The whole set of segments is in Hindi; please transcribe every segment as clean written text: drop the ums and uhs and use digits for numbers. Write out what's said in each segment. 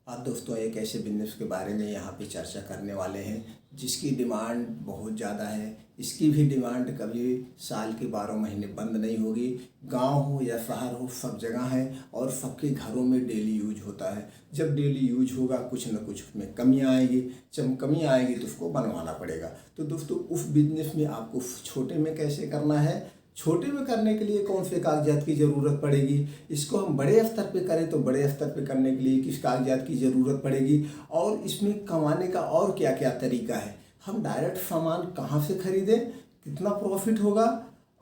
आज दोस्तों एक ऐसे बिजनेस के बारे में यहाँ पे चर्चा करने वाले हैं जिसकी डिमांड बहुत ज़्यादा है। इसकी भी डिमांड कभी साल के 12 महीने बंद नहीं होगी। गांव हो या शहर हो, सब जगह है और सबके घरों में डेली यूज होता है। जब डेली यूज होगा कुछ न कुछ उसमें कमियाँ आएगी। जब कमी आएगी तो उसको बनवाना पड़ेगा। तो दोस्तों उस बिजनेस में आपको छोटे में कैसे करना है, छोटे में करने के लिए कौन से कागजात की ज़रूरत पड़ेगी, इसको हम बड़े स्तर पे करें तो बड़े स्तर पे करने के लिए किस कागजात की ज़रूरत पड़ेगी और इसमें कमाने का और क्या क्या तरीका है। हम डायरेक्ट सामान कहाँ से खरीदें, कितना प्रॉफिट होगा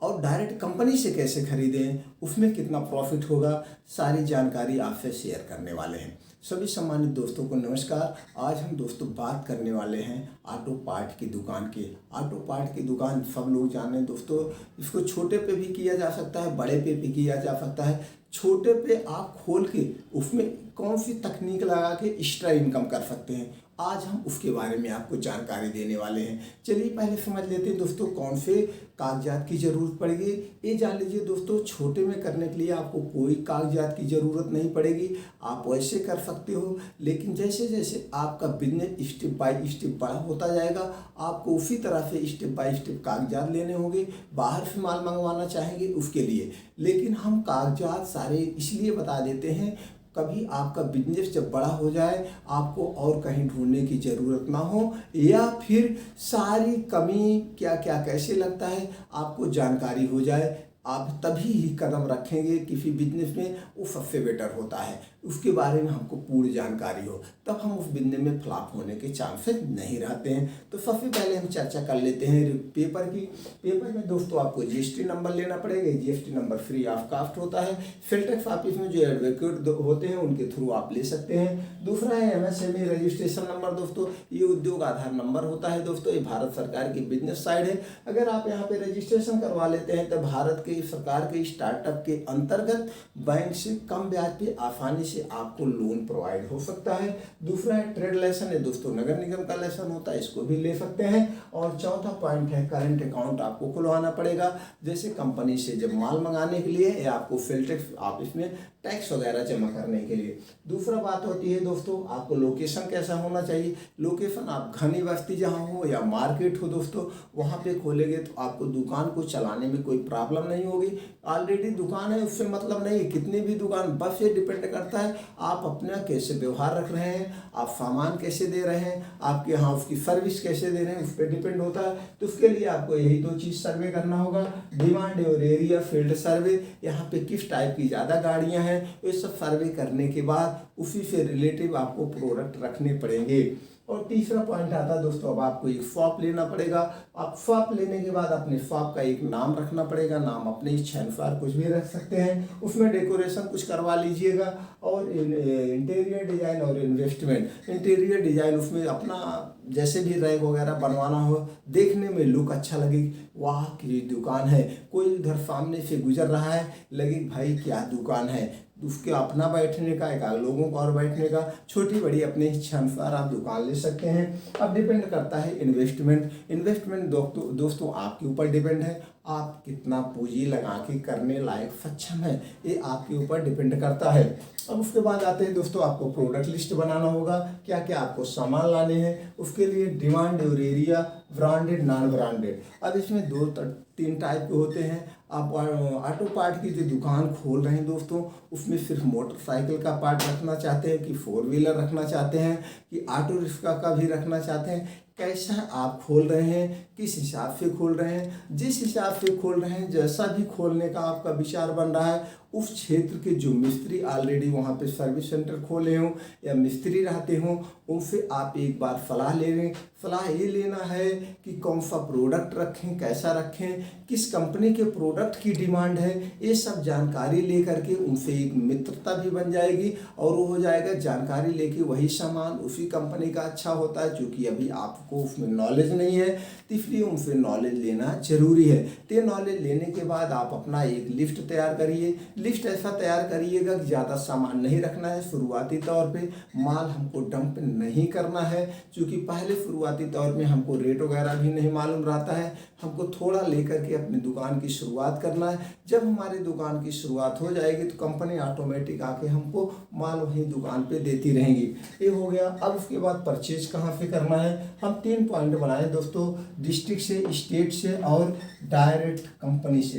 और डायरेक्ट कंपनी से कैसे खरीदें, उसमें कितना प्रॉफिट होगा, सारी जानकारी आपसे शेयर करने वाले हैं। सभी सम्मानित दोस्तों को नमस्कार। आज हम दोस्तों बात करने वाले हैं ऑटो पार्ट की दुकान की। ऑटो पार्ट की दुकान सब लोग जाने दोस्तों, इसको छोटे पे भी किया जा सकता है, बड़े पे भी किया जा सकता है। छोटे पे आप खोल के उसमें कौन सी तकनीक लगा के एक्स्ट्रा इनकम कर सकते हैं, आज हम उसके बारे में आपको जानकारी देने वाले हैं। चलिए पहले समझ लेते हैं दोस्तों कौन से कागजात की ज़रूरत पड़ेगी। ये जान लीजिए दोस्तों, छोटे में करने के लिए आपको कोई कागजात की ज़रूरत नहीं पड़ेगी, आप वैसे कर सकते हो। लेकिन जैसे जैसे आपका बिजनेस स्टेप बाय स्टेप बड़ा होता जाएगा, आपको उसी तरह से स्टेप बाय स्टेप कागजात लेने होंगे। बाहर से माल मंगवाना चाहेंगे उसके लिए, लेकिन हम कागजात सारे इसलिए बता देते हैं कभी आपका बिजनेस जब बड़ा हो जाए आपको और कहीं ढूंढने की ज़रूरत ना हो, या फिर सारी कमी क्या क्या कैसे लगता है आपको जानकारी हो जाए। आप तभी ही कदम रखेंगे किसी बिजनेस में, वो सबसे बेटर होता है। उसके बारे में हमको पूरी जानकारी हो, तब हम उस बिजनेस में फ्लॉप होने के चांसेस नहीं रहते हैं। तो सबसे पहले हम चर्चा कर लेते हैं पेपर की। पेपर में दोस्तों आपको जीएसटी नंबर लेना पड़ेगा। GST number free of cost होता है। सेल टैक्स ऑफिस में जो एडवोकेट होते हैं उनके थ्रू आप ले सकते हैं। दूसरा है एमएसएमई रजिस्ट्रेशन नंबर। दोस्तों ये उद्योग आधार नंबर होता है। दोस्तों ये भारत सरकार की बिजनेस साइड है। अगर आप यहाँ पे रजिस्ट्रेशन करवा लेते हैं तो भारत के सरकार के स्टार्टअप के अंतर्गत बैंक से कम ब्याज पे आसानी से आपको लोन प्रोवाइड हो सकता है। दूसरा है ट्रेड लाइसेंस है दोस्तों, नगर निगम का लाइसेंस होता है, इसको भी ले सकते हैं। और चौथा पॉइंट है करंट अकाउंट आपको खुलवाना पड़ेगा। जैसे कंपनी से जब माल मंगाने के लिए या आपको सेल टैक्स ऑफिस में टैक्स वगैरह जमा करने के लिए। दूसरा बात होती है दोस्तों आपको लोकेशन कैसा होना चाहिए। लोकेशन आप घनी बस्ती जहाँ हो या मार्केट हो दोस्तों, वहाँ पे खोलेंगे तो आपको दुकान को चलाने में कोई प्रॉब्लम नहीं होगी। ऑलरेडी दुकान है उससे मतलब नहीं है कितनी भी दुकान, बस ये डिपेंड करता है आप अपना कैसे व्यवहार रख रहे हैं, आप सामान कैसे दे रहे हैं, आपके यहाँ उसकी सर्विस कैसे दे रहे हैं, उस पर डिपेंड होता है। तो उसके लिए आपको यही दो चीज़ सर्वे करना होगा, डिमांड और एरिया फील्ड सर्वे। यहाँ पे किस टाइप की ज़्यादा गाड़ियाँ हैं, ये सब सर्वे करने के बाद उसी से रिलेटिव आपको प्रोडक्ट रखने पड़ेंगे। और तीसरा पॉइंट आता है दोस्तों, अब आपको एक शॉप लेना पड़ेगा। आप शॉप लेने के बाद अपने शॉप का एक नाम रखना पड़ेगा। नाम अपने इच्छा अनुसार कुछ भी रख सकते हैं, उसमें डेकोरेशन कुछ करवा लीजिएगा। और इंटीरियर डिजाइन और इन्वेस्टमेंट, इंटीरियर डिजाइन उसमें अपना जैसे भी रैक वगैरह बनवाना हो, देखने में लुक अच्छा लगे, वाह की दुकान है। कोई उधर सामने से गुजर रहा है, लगे भाई क्या दुकान है, उसके अपना बैठने का, एक लोगों को और बैठने का, छोटी बड़ी अपने इच्छा अनुसार आप दुकान ले सकते हैं। अब डिपेंड करता है इन्वेस्टमेंट दोस्तों आपके ऊपर डिपेंड है, आप कितना पूंजी लगा के करने लायक सक्षम है, ये आपके ऊपर डिपेंड करता है। अब उसके बाद आते हैं दोस्तों आपको प्रोडक्ट लिस्ट बनाना होगा, क्या क्या आपको सामान लाने हैं। उसके लिए डिमांड और एरिया, ब्रांडेड नॉन ब्रांडेड। अब इसमें 2-3 टाइप के होते हैं। आप ऑटो पार्ट की जो दुकान खोल रहे हैं दोस्तों, उसमें सिर्फ मोटरसाइकिल का पार्ट रखना चाहते हैं कि 4 व्हीलर रखना चाहते हैं कि ऑटो रिक्शा का भी रखना चाहते हैं, कैसा आप खोल रहे हैं, किस हिसाब से खोल रहे हैं। जिस हिसाब से खोल रहे हैं, जैसा भी खोलने का आपका विचार बन रहा है, उस क्षेत्र के जो मिस्त्री ऑलरेडी वहाँ पे सर्विस सेंटर खोले हों या मिस्त्री रहते हों, उनसे आप एक बार सलाह ले लें। सलाह ये लेना है कि कौन सा प्रोडक्ट रखें, कैसा रखें, किस कंपनी के प्रोडक्ट की डिमांड है, ये सब जानकारी ले करके उनसे एक मित्रता भी बन जाएगी और वो हो जाएगा। जानकारी लेके वही सामान उसी कंपनी का अच्छा होता है जो कि अभी आपको हमको उसमें नॉलेज नहीं है, तो इसलिए उनसे नॉलेज लेना जरूरी है। तो नॉलेज लेने के बाद आप अपना एक लिस्ट तैयार करिए। लिस्ट ऐसा तैयार करिएगा कि ज़्यादा सामान नहीं रखना है, शुरुआती तौर पे माल हमको डंप नहीं करना है, क्योंकि पहले शुरुआती तौर में हमको रेट वगैरह भी नहीं मालूम रहता है। हमको थोड़ा लेकर के अपनी दुकान की शुरुआत करना है। जब हमारी दुकान की शुरुआत हो जाएगी तो कंपनी ऑटोमेटिक आके हमको माल वहीं दुकान पे देती रहेंगी। ये हो गया। अब उसके बाद परचेज कहाँ से करना है, हम 3 पॉइंट बनाए दोस्तों, डिस्ट्रिक्ट से, स्टेट से और डायरेक्ट कंपनी से,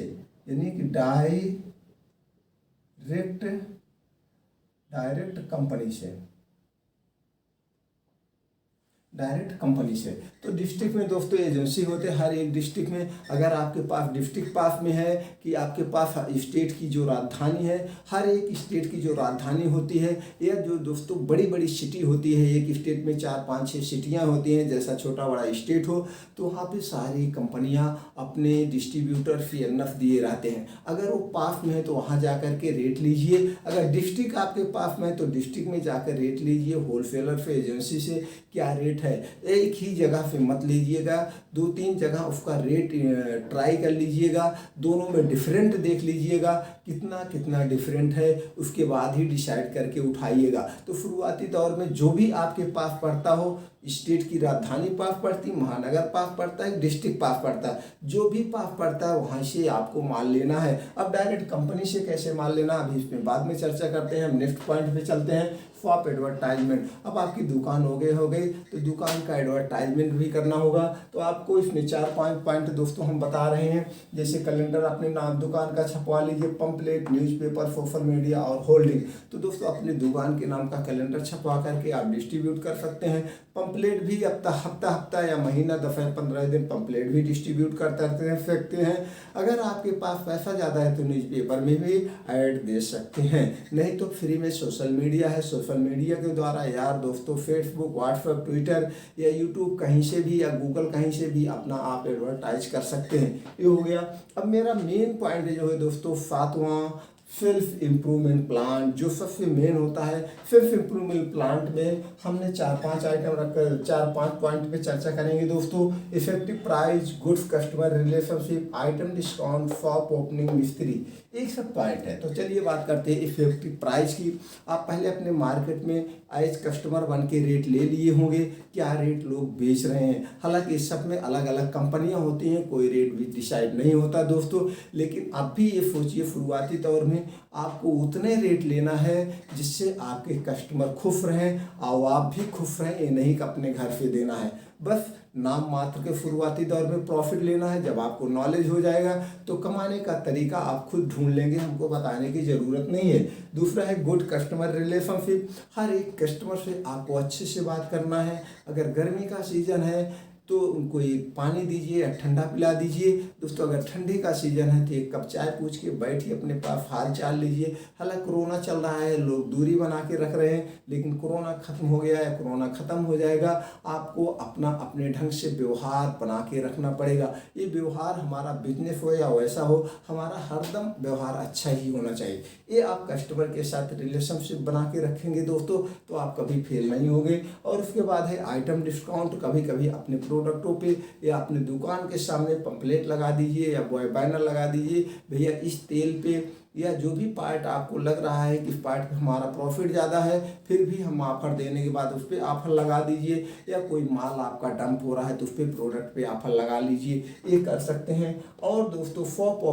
यानी कि डायरेक्ट कंपनी से, डायरेक्ट कंपनी से। तो डिस्ट्रिक्ट में दोस्तों एजेंसी होते हैं हर एक डिस्ट्रिक्ट में। अगर आपके पास डिस्ट्रिक्ट पास में है कि आपके पास स्टेट की जो राजधानी है, हर एक स्टेट की जो राजधानी होती है, या जो दोस्तों बड़ी बड़ी सिटी होती है, एक स्टेट में 4 5 6 सिटियाँ होती हैं, जैसा छोटा बड़ा स्टेट हो, तो वहाँ पे सारी कंपनियाँ अपने डिस्ट्रीब्यूटर CNF दिए रहते हैं। अगर वो पास में है तो वहाँ जा कर के रेट लीजिए। अगर डिस्ट्रिक्ट आपके पास में है तो डिस्ट्रिक्ट में जाकर रेट लीजिए। होलसेलर से, एजेंसी से क्या रेट है, एक ही जगह से मत लीजिएगा, 2-3 जगह उसका रेट ट्राई कर लीजिएगा, दोनों में डिफरेंट देख लीजिएगा कितना कितना डिफरेंट है, उसके बाद ही डिसाइड करके उठाइएगा। तो शुरुआती दौर में जो भी आपके पास पड़ता हो, स्टेट की राजधानी पास पड़ती, महानगर पास पड़ता है, डिस्ट्रिक्ट पास पड़ता है, जो भी पास पड़ता है वहाँ से आपको माल लेना है। अब डायरेक्ट कंपनी से कैसे माल लेना, अभी इसमें बाद में चर्चा करते हैं। हम नेक्स्ट पॉइंट पे चलते हैं, शॉप एडवर्टाइजमेंट। अब आपकी दुकान हो गई तो दुकान का एडवर्टाइजमेंट भी करना होगा। तो आपको इसमें 4-5 पॉइंट दोस्तों हम बता रहे हैं। जैसे कैलेंडर अपने नाम दुकान का छपवा लीजिए, पंपलेट, न्यूज़पेपर, सोशल मीडिया और होल्डिंग। तो दोस्तों अपनी दुकान के नाम का कैलेंडर छपवा करके आप डिस्ट्रीब्यूट कर सकते हैं। पंपलेट भी हफ्ता या महीना, 10-15 दिन पंपलेट भी डिस्ट्रीब्यूट कर सकते हैं। अगर आपके पास पैसा ज़्यादा है तो न्यूज़पेपर में भी ऐड दे सकते हैं, नहीं तो फ्री में सोशल मीडिया है, सोशल मीडिया के द्वारा यार दोस्तों फेसबुक, व्हाट्सएप, ट्विटर या यूट्यूब कहीं से भी या गूगल कहीं से भी अपना आप एडवर्टाइज कर सकते हैं। ये हो गया। अब मेरा मेन पॉइंट जो है दोस्तों 7वां, सेल्फ इम्प्रूवमेंट प्लान, जो सबसे मेन होता है। सेल्फ इम्प्रूवमेंट प्लान में हमने 4-5 आइटम रखकर 4-5 पॉइंट पे चर्चा करेंगे दोस्तों। Effective price, goods customer relationship, item discount, shop opening, मिस्त्री, एक सब पॉइंट है। तो चलिए बात करते हैं इफेक्टिव प्राइस की। आप पहले अपने मार्केट में एज कस्टमर बन के रेट ले लिए होंगे, क्या रेट लोग बेच रहे हैं। हालांकि इस सब में अलग अलग कंपनियां होती हैं, कोई रेट भी डिसाइड नहीं होता दोस्तों। लेकिन अब भी ये सोचिए शुरुआती तौर में आपको उतने रेट लेना है जिससे आपके कस्टमर खुश रहें और आप भी खुश रहें। ये नहीं कि अपने घर से देना है, बस नाम मात्र के शुरुआती दौर में प्रॉफिट लेना है। जब आपको नॉलेज हो जाएगा तो कमाने का तरीका आप खुद ढूंढ लेंगे, हमको बताने की ज़रूरत नहीं है। दूसरा है गुड कस्टमर रिलेशनशिप। हर एक कस्टमर से आपको अच्छे से बात करना है। अगर गर्मी का सीज़न है तो उनको एक पानी दीजिए या ठंडा पिला दीजिए। दोस्तों अगर ठंडी का सीज़न है तो एक कप चाय पूछ के बैठिए, अपने पास हाल चाल लीजिए। हालांकि कोरोना चल रहा है, लोग दूरी बना के रख रहे हैं, लेकिन कोरोना खत्म हो गया है, कोरोना खत्म हो जाएगा। आपको अपना अपने ढंग से व्यवहार बना के रखना पड़ेगा। ये व्यवहार हमारा बिजनेस हो या वैसा हो, हमारा हरदम व्यवहार अच्छा ही होना चाहिए। ये आप कस्टमर के साथ रिलेशनशिप बना के रखेंगे दोस्तों तो आप कभी फेल नहीं होंगे। और उसके बाद है आइटम डिस्काउंट। कभी कभी अपने प्रोडक्टों पे या अपने दुकान के सामने पंपलेट लगा दीजिए या बैनर लगा दीजिए, भैया इस तेल पे या जो भी पार्ट आपको लग रहा है कि इस पार्ट पे हमारा प्रॉफिट ज़्यादा है, फिर भी हम ऑफर देने के बाद उस पर ऑफर लगा दीजिए। या कोई माल आपका डंप हो रहा है तो उस पर प्रोडक्ट पे ऑफर लगा लीजिए, ये कर सकते हैं। और दोस्तों शॉप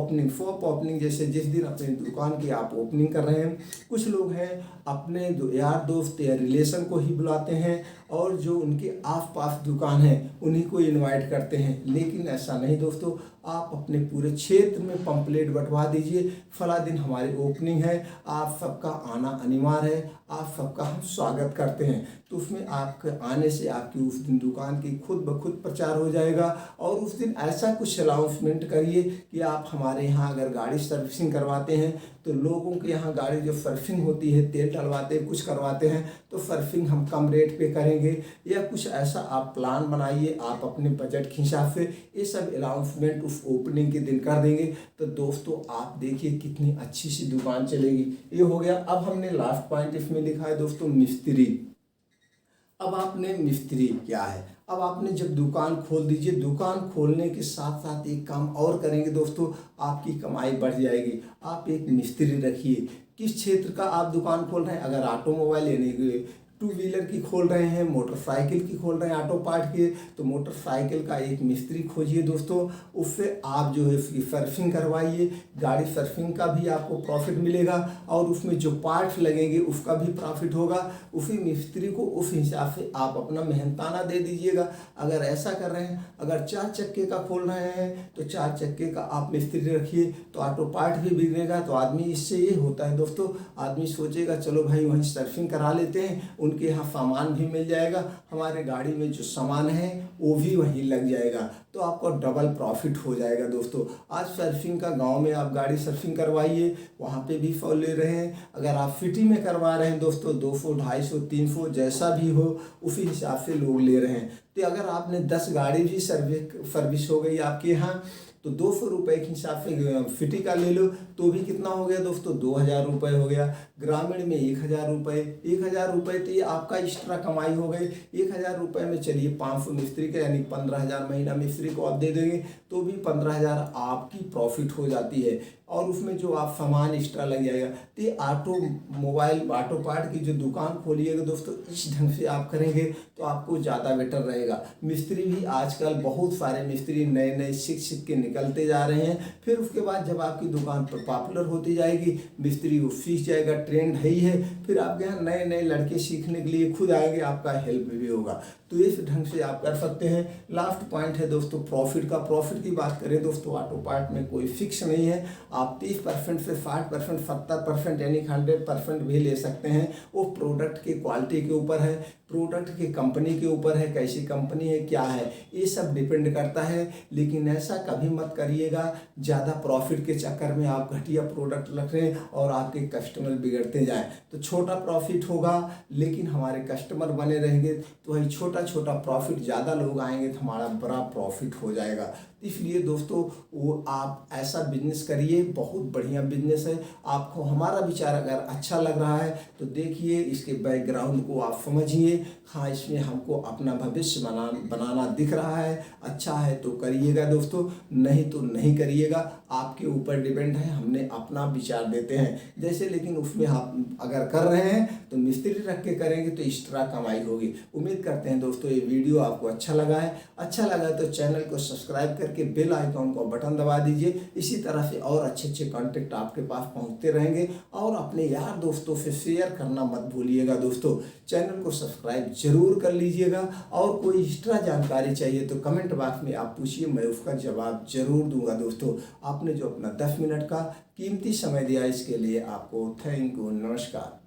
ओपनिंग जैसे जिस दिन अपनी दुकान की आप ओपनिंग कर रहे हैं, कुछ लोग हैं अपने यार दोस्त या रिलेशन को ही बुलाते हैं और जो उनके आसपास दुकान है उन्हीं को इनवाइट करते हैं। लेकिन ऐसा नहीं दोस्तों, आप अपने पूरे क्षेत्र में पंपलेट बंटवा दीजिए, फला दिन हमारी ओपनिंग है, आप सबका आना अनिवार्य है, आप सबका हम स्वागत करते हैं। तो उसमें आपके आने से आपकी उस दिन दुकान की खुद ब खुद प्रचार हो जाएगा। और उस दिन ऐसा कुछ अनाउंसमेंट करिए कि आप हमारे यहाँ अगर गाड़ी सर्विसिंग करवाते हैं तो लोगों के यहाँ गाड़ी जो सर्विसिंग होती है, तेल डलवाते हैं, कुछ करवाते हैं, तो सर्विसिंग हम कम रेट पे करेंगे। या कुछ ऐसा आप प्लान बनाइए आप अपने बजट के हिसाब से, ये सब अनाउंसमेंट उस ओपनिंग के दिन कर देंगे। तो दोस्तों आप देखिए कितनी अच्छी सी दुकान चलेगी। ये हो गया। अब हमने लास्ट पॉइंट इसमें लिखा है दोस्तों मिस्त्री। अब आपने मिस्त्री क्या है, अब आपने जब दुकान खोल दीजिए, दुकान खोलने के साथ साथ एक काम और करेंगे दोस्तों, आपकी कमाई बढ़ जाएगी। आप एक मिस्त्री रखिए। किस क्षेत्र का आप दुकान खोल रहे हैं, अगर ऑटोमोबाइल यानी कि टू व्हीलर की खोल रहे हैं, मोटरसाइकिल की खोल रहे हैं, ऑटो पार्ट के, तो मोटरसाइकिल का एक मिस्त्री खोजिए दोस्तों। उससे आप जो है उसकी सर्विसिंग करवाइए, गाड़ी सर्विसिंग का भी आपको प्रॉफिट मिलेगा और उसमें जो पार्ट्स लगेंगे उसका भी प्रॉफिट होगा। उसी मिस्त्री को उस हिसाब से आप अपना मेहनताना दे दीजिएगा। अगर ऐसा कर रहे हैं, अगर 4 चक्के का खोल रहे हैं तो 4 चक्के का आप मिस्त्री रखिए, तो ऑटो पार्ट भी बिगड़ेगा। तो आदमी, इससे ये होता है दोस्तों, आदमी सोचेगा चलो भाई वहीं सर्विसिंग करा लेते हैं, उनके यहाँ सामान भी मिल जाएगा, हमारे गाड़ी में जो सामान है वो भी वहीं लग जाएगा, तो आपको डबल प्रॉफिट हो जाएगा दोस्तों। आज सर्विसिंग का गांव में आप गाड़ी सर्विसिंग करवाइए, वहाँ पे भी फॉल ले रहे हैं। अगर आप सिटी में करवा रहे हैं दोस्तों, 200, 250, 300 जैसा भी हो उसी हिसाब से लोग ले रहे हैं। तो अगर आपने 10 गाड़ी भी सर्विस हो गई आपके यहाँ, तो 200 रुपये के हिसाब से सिटी का ले लो तो भी कितना हो गया दोस्तों, 2000 रुपये हो गया। ग्रामीण में 1000 रुपये, 1000 रुपये तो ये आपका एक्स्ट्रा कमाई हो गई। 1000 रुपये में चलिए 500 मिस्त्री के यानी 15,000 महीना मिस्त्री को आप दे देंगे तो भी 15,000 आपकी प्रॉफिट हो जाती है। और उसमें जो आप सामान एक्स्ट्रा लग जाएगा। तो ये ऑटो पार्ट की जो दुकान खोलिएगा दोस्तों, इस ढंग से आप करेंगे तो आपको ज़्यादा बेटर रहेगा। मिस्त्री भी आजकल बहुत सारे मिस्त्री नए नए सीख के निकलते जा रहे हैं। फिर उसके बाद जब आपकी दुकान पर पॉपुलर होती जाएगी, मिस्त्री वो सीख जाएगा, ट्रेंड है ही है, फिर आपके यहाँ नए नए लड़के सीखने के लिए खुद आएंगे, आपका हेल्प भी होगा। तो इस ढंग से आप कर सकते हैं। लास्ट पॉइंट है दोस्तों प्रॉफिट का। प्रॉफिट की बात करें दोस्तों, ऑटो पार्ट में कोई फिक्स नहीं है। आप 30% से 60%, 70% यानी 100% भी ले सकते हैं। वो प्रोडक्ट की क्वालिटी के ऊपर है, प्रोडक्ट की कंपनी के ऊपर है, कैसी कंपनी है, क्या है, ये सब डिपेंड करता है। लेकिन ऐसा कभी मत करिएगा ज़्यादा प्रॉफिट के चक्कर में आप घटिया प्रोडक्ट रख रहे हैं और आपके कस्टमर बिगड़ते जाएं। तो छोटा प्रॉफिट होगा लेकिन हमारे कस्टमर बने रहेंगे, तो वही छोटा छोटा प्रॉफिट, ज़्यादा लोग आएंगे तो हमारा बड़ा प्रॉफिट हो जाएगा। इसलिए दोस्तों वो आप ऐसा बिजनेस करिए, बहुत बढ़िया बिजनेस है। आपको हमारा विचार अगर अच्छा लग रहा है तो देखिए, इसके बैकग्राउंड को आप समझिए। हाँ, इसमें हमको अपना भविष्य बनाना दिख रहा है, अच्छा है तो करिएगा दोस्तों, नहीं तो नहीं करिएगा, आपके ऊपर डिपेंड है। हमने अपना विचार देते हैं जैसे, लेकिन उसमें आप अगर कर रहे हैं तो मिस्त्री रख के करेंगे तो एक्स्ट्रा कमाई होगी। उम्मीद करते हैं दोस्तों ये वीडियो आपको अच्छा लगा है। अच्छा लगा तो चैनल को सब्सक्राइब करके बेल आइकॉन को बटन दबा दीजिए। इसी तरह से और अच्छे अच्छे कंटेंट आपके पास पहुंचते रहेंगे। और अपने यार दोस्तों से शेयर करना मत भूलिएगा दोस्तों। चैनल को सब्सक्राइब जरूर कर लीजिएगा। और कोई एक्स्ट्रा जानकारी चाहिए तो कमेंट बॉक्स में आप पूछिए, मैं उसका जवाब जरूर दूंगा दोस्तों। आपने जो अपना 10 मिनट का कीमती समय दिया इसके लिए आपको थैंक यू, नमस्कार।